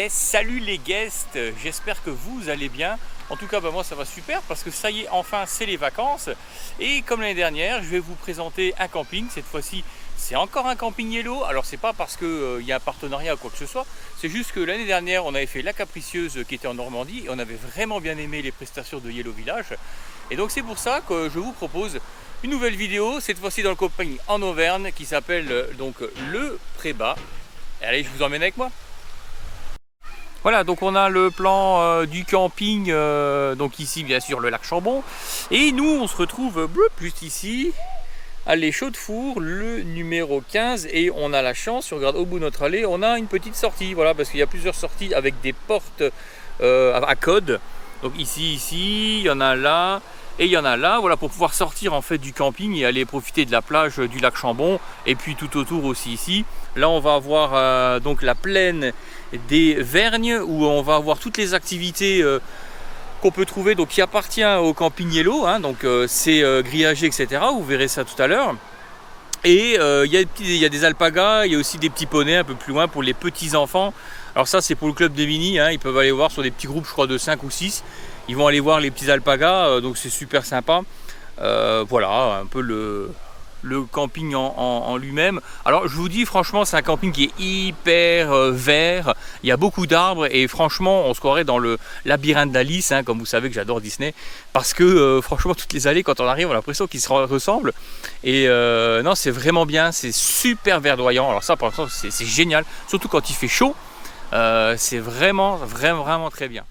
Et salut les guests, j'espère que vous allez bien. En tout cas, moi ça va super parce que ça y est, enfin c'est les vacances. Et comme l'année dernière, je vais vous présenter un camping. Cette fois-ci, c'est encore un camping Yellow. Alors c'est pas parce qu'il y a un partenariat ou quoi que ce soit. C'est juste que l'année dernière, on avait fait la Capricieuse qui était en Normandie. Et on avait vraiment bien aimé les prestations de Yellow Village. Et donc c'est pour ça que je vous propose une nouvelle vidéo. Cette fois-ci dans le camping en Auvergne qui s'appelle donc le Prébas. Allez, je vous emmène avec moi. Voilà, donc on a le plan du camping, donc ici bien sûr le lac Chambon. Et nous on se retrouve juste ici, à l'Allée Chaudefour, le numéro 15. Et on a la chance, si on regarde au bout de notre allée, on a une petite sortie. Voilà, parce qu'il y a plusieurs sorties avec des portes à code. Donc ici, il y en a là. Et il y en a là, voilà, pour pouvoir sortir en fait du camping et aller profiter de la plage du lac Chambon. Et puis tout autour aussi ici. Là on va avoir donc la plaine des Vergnes où on va avoir toutes les activités qu'on peut trouver, donc qui appartient au camping Yellow, hein, donc c'est grillagé, etc. Vous verrez ça tout à l'heure. Et il y a des alpagas, il y a aussi des petits poneys un peu plus loin pour les petits enfants. Alors ça c'est pour le club des mini, hein, ils peuvent aller voir sur des petits groupes, je crois de 5 ou 6. Ils vont aller voir les petits alpagas, donc c'est super sympa. Voilà un peu le camping en lui-même. Alors je vous dis franchement, c'est un camping qui est hyper vert. Il y a beaucoup d'arbres et franchement on se croirait dans le labyrinthe d'Alice, hein, comme vous savez que j'adore Disney, parce que franchement toutes les allées quand on arrive on a l'impression qu'ils se ressemblent. Et non, c'est vraiment bien, c'est super verdoyant. Alors ça pour l'instant c'est génial, surtout quand il fait chaud. C'est vraiment très bien.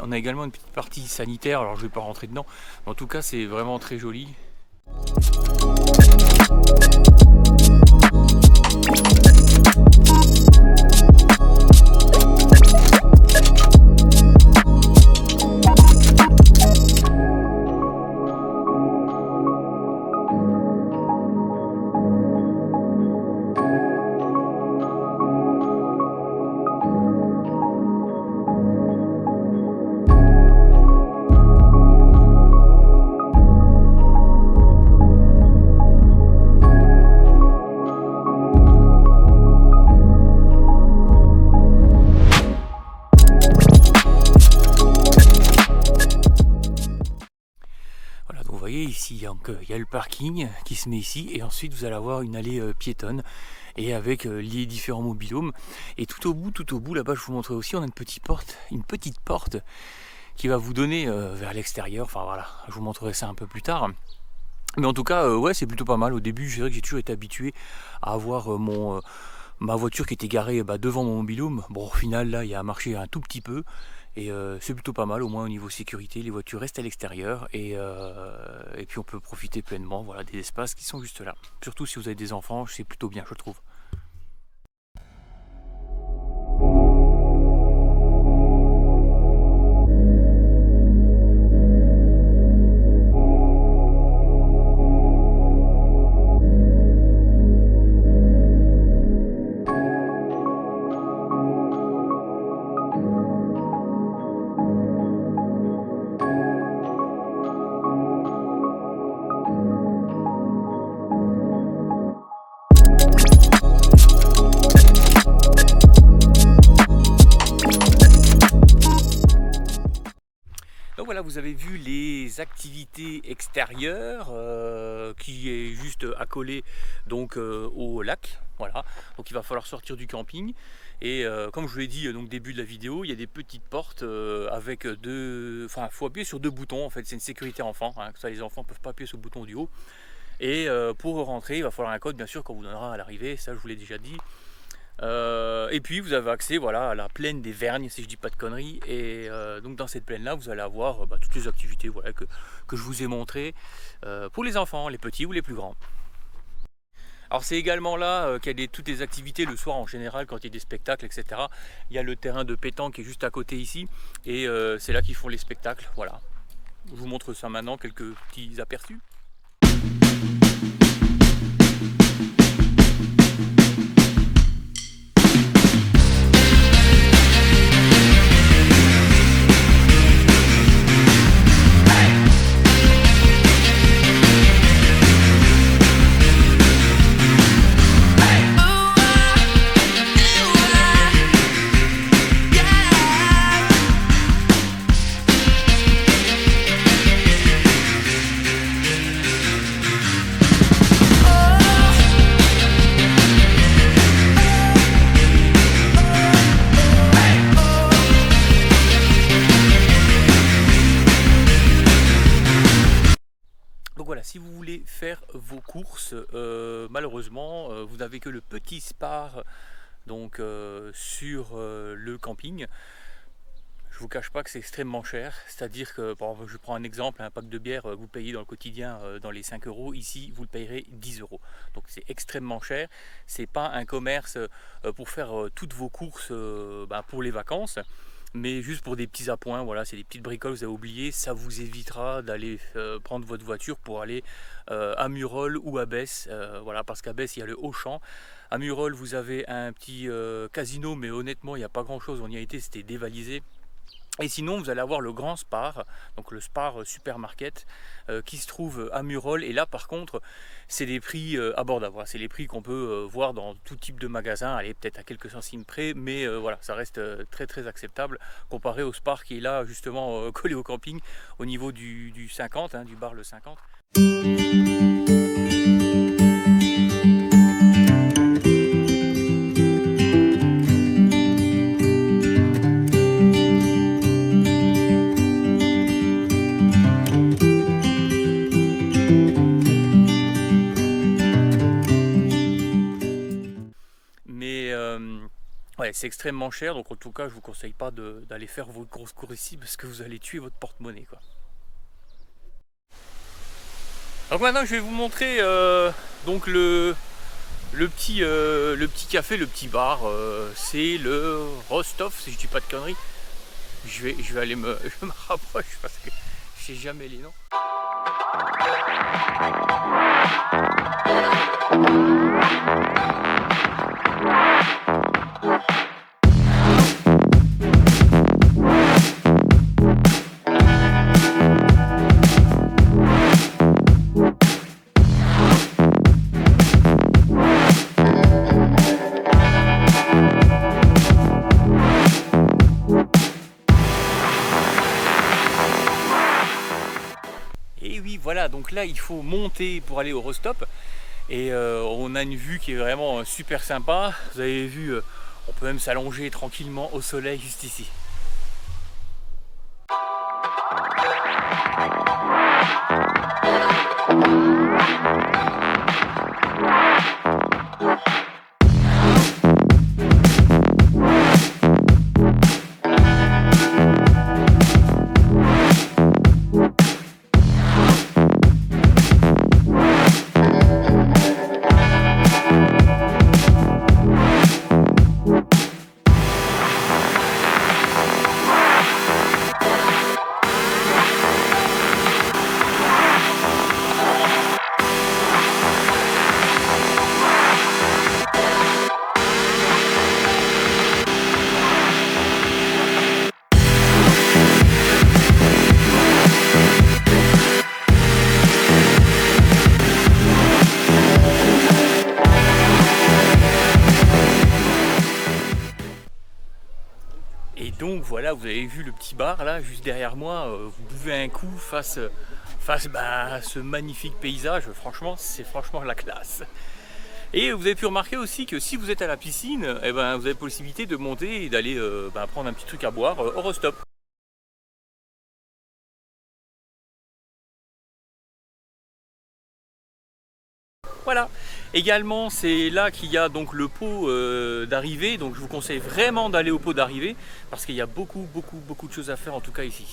On a également une petite partie sanitaire, alors je ne vais pas rentrer dedans, mais en tout cas c'est vraiment très joli. Ici, il y a le parking qui se met ici et ensuite vous allez avoir une allée piétonne et avec les différents mobil-homes. Et tout au bout là-bas, je vous montrerai aussi, on a une petite porte qui va vous donner vers l'extérieur. Enfin voilà, je vous montrerai ça un peu plus tard. Mais en tout cas, ouais, c'est plutôt pas mal. Au début, je dirais que j'ai toujours été habitué à avoir ma voiture qui était garée devant mon mobil-home. Bon, au final, là, il y a marché un tout petit peu. Et c'est plutôt pas mal, au moins au niveau sécurité, les voitures restent à l'extérieur et puis on peut profiter pleinement, voilà, des espaces qui sont juste là. Surtout si vous avez des enfants, c'est plutôt bien, je trouve. Voilà, vous avez vu les activités extérieures qui est juste accolé donc au lac. Voilà, donc il va falloir sortir du camping et comme je vous l'ai dit donc début de la vidéo, il y a des petites portes avec deux, enfin faut appuyer sur deux boutons en fait, c'est une sécurité enfant, hein, ça les enfants ne peuvent pas appuyer sur le bouton du haut. Et pour rentrer, il va falloir un code bien sûr qu'on vous donnera à l'arrivée, ça je vous l'ai déjà dit. Et puis vous avez accès voilà, à la plaine des Vergnes, si je dis pas de conneries. Et donc dans cette plaine là vous allez avoir toutes les activités voilà, que je vous ai montrées pour les enfants, les petits ou les plus grands. Alors c'est également là qu'il y a toutes les activités le soir en général quand il y a des spectacles, etc. Il y a le terrain de pétanque qui est juste à côté ici et c'est là qu'ils font les spectacles. Voilà. Je vous montre ça maintenant, quelques petits aperçus. Donc voilà, si vous voulez faire vos courses, malheureusement, vous n'avez que le petit Spar donc, sur le camping. Je vous cache pas que c'est extrêmement cher, c'est-à-dire que, bon, je prends un exemple, un pack de bière, vous payez dans le quotidien dans les 5 euros, ici vous le payerez 10 euros. Donc c'est extrêmement cher, c'est pas un commerce pour faire toutes vos courses pour les vacances. Mais juste pour des petits appoints, voilà, c'est des petites bricoles que vous avez oubliées, ça vous évitera d'aller prendre votre voiture pour aller à Murol ou à Besse, voilà, parce qu'à Besse il y a le Auchan. À Murol vous avez un petit casino, mais honnêtement il n'y a pas grand chose, on y a été, c'était dévalisé. Et sinon, vous allez avoir le grand Spar, donc le Spar supermarket, qui se trouve à Murol. Et là, par contre, c'est des prix abordables. Voilà, c'est les prix qu'on peut voir dans tout type de magasin. Allez, peut-être à quelques centimes près, mais voilà, ça reste très très acceptable comparé au Spar qui est là, justement, collé au camping, au niveau du 50, hein, du bar le 50. Ouais, c'est extrêmement cher, donc en tout cas je vous conseille pas d'aller faire vos grosses courses ici parce que vous allez tuer votre porte-monnaie quoi. Donc maintenant je vais vous montrer donc le petit café, le petit bar, c'est le Rostov si je dis pas de conneries. Je vais aller je me rapproche parce que je sais jamais les noms. Et oui, voilà, donc là il faut monter pour aller au Rostop et on a une vue qui est vraiment super sympa. Vous avez vu, on peut même s'allonger tranquillement au soleil juste ici. Et donc voilà, vous avez vu le petit bar là, juste derrière moi, vous buvez un coup face à ce magnifique paysage, franchement, c'est franchement la classe. Et vous avez pu remarquer aussi que si vous êtes à la piscine, eh ben, vous avez la possibilité de monter et d'aller prendre un petit truc à boire au Rostop. Voilà. Également, c'est là qu'il y a donc le pot d'arrivée, donc je vous conseille vraiment d'aller au pot d'arrivée parce qu'il y a beaucoup de choses à faire en tout cas ici.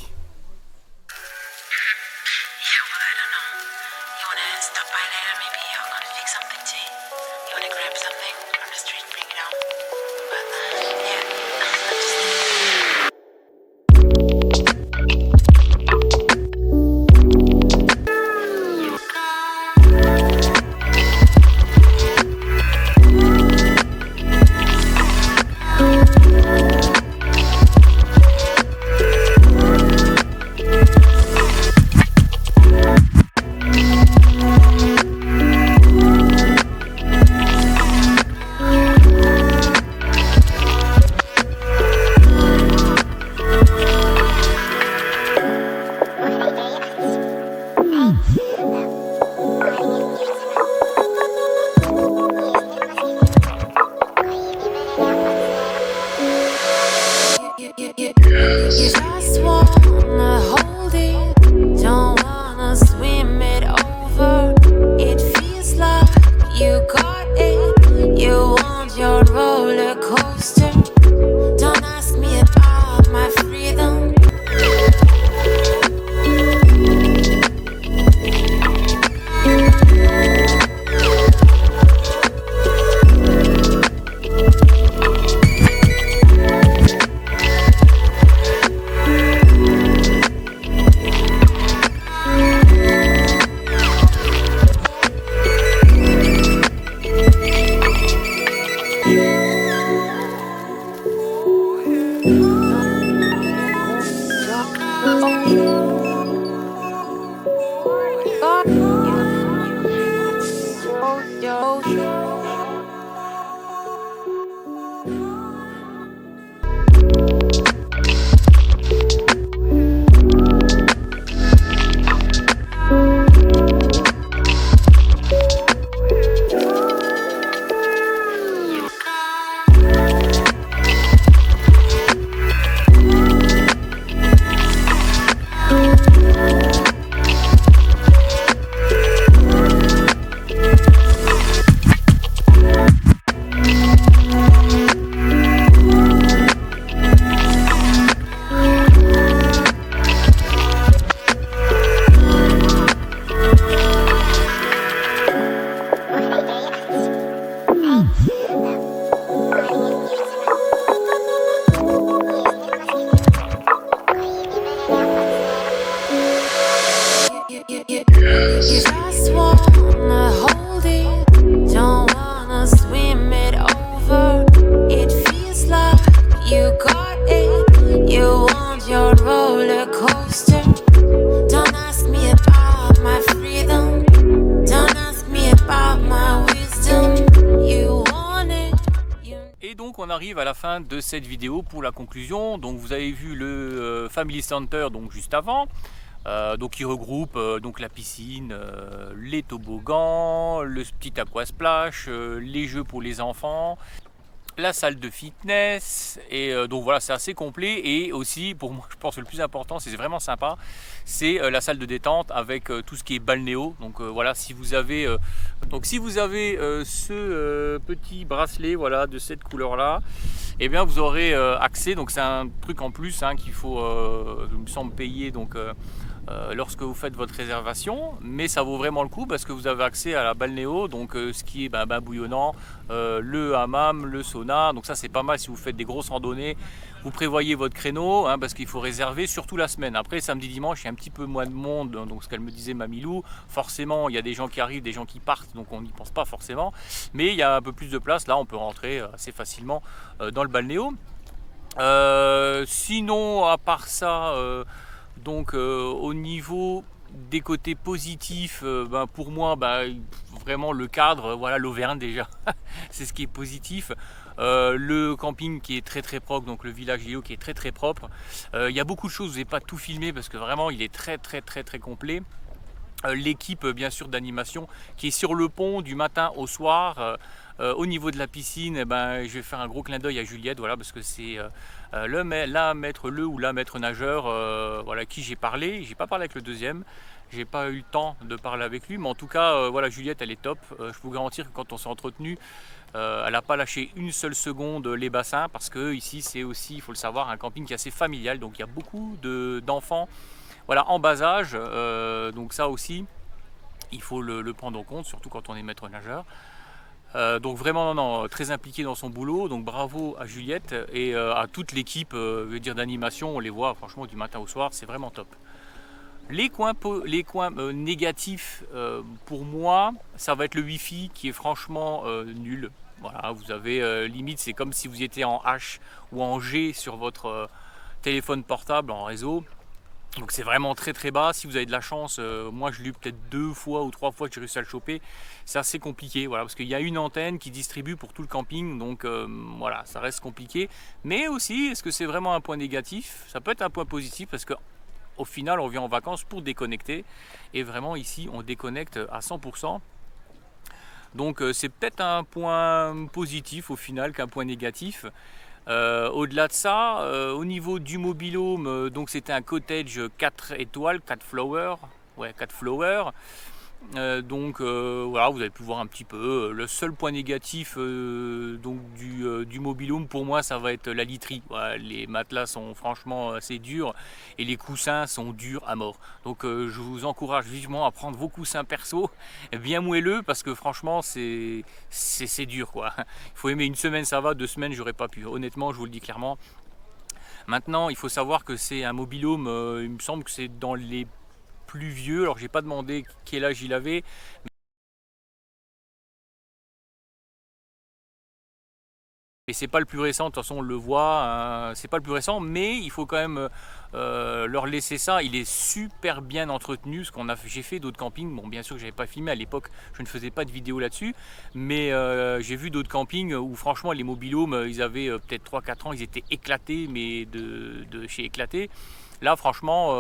On arrive à la fin de cette vidéo pour la conclusion. Donc vous avez vu le Family Center donc juste avant, donc qui regroupe donc la piscine, les toboggans, le petit aquasplash, les jeux pour les enfants, la salle de fitness, et donc voilà, c'est assez complet. Et aussi pour moi je pense que le plus important, c'est vraiment sympa, c'est la salle de détente avec tout ce qui est balnéo. Donc voilà, si vous avez ce petit bracelet voilà de cette couleur là, et bien vous aurez accès. Donc c'est un truc en plus qu'il faut il me semble payer donc lorsque vous faites votre réservation, mais ça vaut vraiment le coup parce que vous avez accès à la balnéo, donc ce qui est bain bouillonnant, le hammam, le sauna. Donc ça c'est pas mal si vous faites des grosses randonnées. Vous prévoyez votre créneau parce qu'il faut réserver surtout la semaine. Après samedi dimanche il y a un petit peu moins de monde, donc ce qu'elle me disait Mamilou, forcément il y a des gens qui arrivent, des gens qui partent, donc on n'y pense pas forcément, mais il y a un peu plus de place. Là on peut rentrer assez facilement dans le balnéo. Sinon à part ça, donc au niveau des côtés positifs, pour moi vraiment le cadre, voilà, l'Auvergne déjà c'est ce qui est positif. Le camping qui est très propre, donc le village Géo qui est très propre. Il y a beaucoup de choses, je n'ai pas tout filmé parce que vraiment il est très complet. l'équipe bien sûr d'animation qui est sur le pont du matin au soir. Au niveau de la piscine, eh ben, je vais faire un gros clin d'œil à Juliette, voilà, parce que c'est la maître nageur, voilà, à qui j'ai parlé. J'ai pas parlé avec le deuxième, j'ai pas eu le temps de parler avec lui, mais en tout cas, voilà, Juliette, elle est top. Je peux vous garantir que quand on s'est entretenu, elle n'a pas lâché une seule seconde les bassins, parce que ici, c'est aussi, il faut le savoir, un camping qui est assez familial, donc il y a beaucoup d'enfants, voilà, en bas âge, donc ça aussi, il faut le prendre en compte, surtout quand on est maître nageur. Donc vraiment non, très impliqué dans son boulot, donc bravo à Juliette et à toute l'équipe d'animation, on les voit franchement du matin au soir, c'est vraiment top. Les coins négatifs pour moi, ça va être le Wi-Fi qui est franchement nul. Voilà, vous avez limite, c'est comme si vous étiez en H ou en G sur votre téléphone portable en réseau. Donc c'est vraiment très très bas. Si vous avez de la chance, moi je l'ai eu peut-être 2 fois ou 3 fois que j'ai réussi à le choper. C'est assez compliqué, voilà, parce qu'il y a une antenne qui distribue pour tout le camping, donc voilà, ça reste compliqué. Mais aussi, est-ce que c'est vraiment un point négatif? Ça peut être un point positif parce que au final, on vient en vacances pour déconnecter. Et vraiment ici, on déconnecte à 100%. Donc c'est peut-être un point positif au final qu'un point négatif. Au-delà de ça, au niveau du mobil-home, donc c'était un cottage 4 étoiles, 4 flowers, ouais, 4 flowers. Donc voilà, vous avez pu voir un petit peu. Le seul point négatif donc du mobil-home pour moi, ça va être la literie. Voilà, les matelas sont franchement assez durs et les coussins sont durs à mort. Donc je vous encourage vivement à prendre vos coussins perso bien moelleux parce que franchement c'est dur quoi. Il faut aimer une semaine, ça va, 2 semaines j'aurais pas pu. Honnêtement, je vous le dis clairement. Maintenant, il faut savoir que c'est un mobil-home, il me semble que c'est dans les plus vieux, alors j'ai pas demandé quel âge il avait, et c'est pas le plus récent, de toute façon on le voit, c'est pas le plus récent, mais il faut quand même leur laisser ça. Il est super bien entretenu, j'ai fait d'autres campings, bon bien sûr que j'avais pas filmé à l'époque, je ne faisais pas de vidéo là-dessus, mais j'ai vu d'autres campings où franchement les mobil-homes, ils avaient peut-être 3-4 ans, ils étaient éclatés, mais de chez éclatés. Là franchement,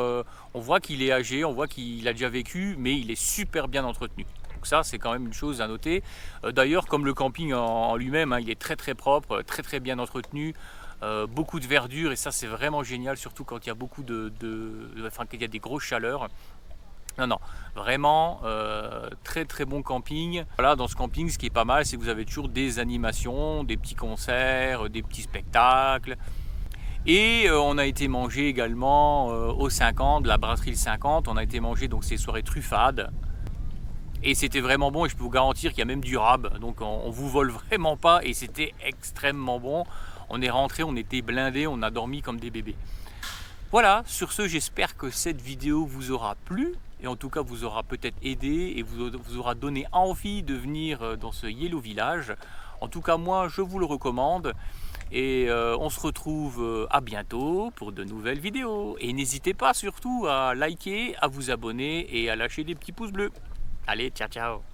on voit qu'il est âgé, on voit qu'il a déjà vécu, mais il est super bien entretenu. Donc ça, c'est quand même une chose à noter. D'ailleurs, comme le camping en lui-même, hein, il est très très propre, très très bien entretenu, beaucoup de verdure, et ça c'est vraiment génial, surtout quand il y a beaucoup enfin, qu'il y a des grosses chaleurs. Non, non, vraiment très très bon camping. Voilà, dans ce camping, ce qui est pas mal, c'est que vous avez toujours des animations, des petits concerts, des petits spectacles. Et on a été manger également au 50, la brasserie le 50, on a été manger donc ces soirées truffades. Et c'était vraiment bon et je peux vous garantir qu'il y a même du rab. Donc on vous vole vraiment pas et c'était extrêmement bon. On est rentré, on était blindés, on a dormi comme des bébés. Voilà, sur ce, j'espère que cette vidéo vous aura plu. Et en tout cas, vous aura peut-être aidé et vous aura donné envie de venir dans ce Yellow Village. En tout cas, moi, je vous le recommande. Et on se retrouve à bientôt pour de nouvelles vidéos. Et n'hésitez pas surtout à liker, à vous abonner et à lâcher des petits pouces bleus. Allez, ciao ciao!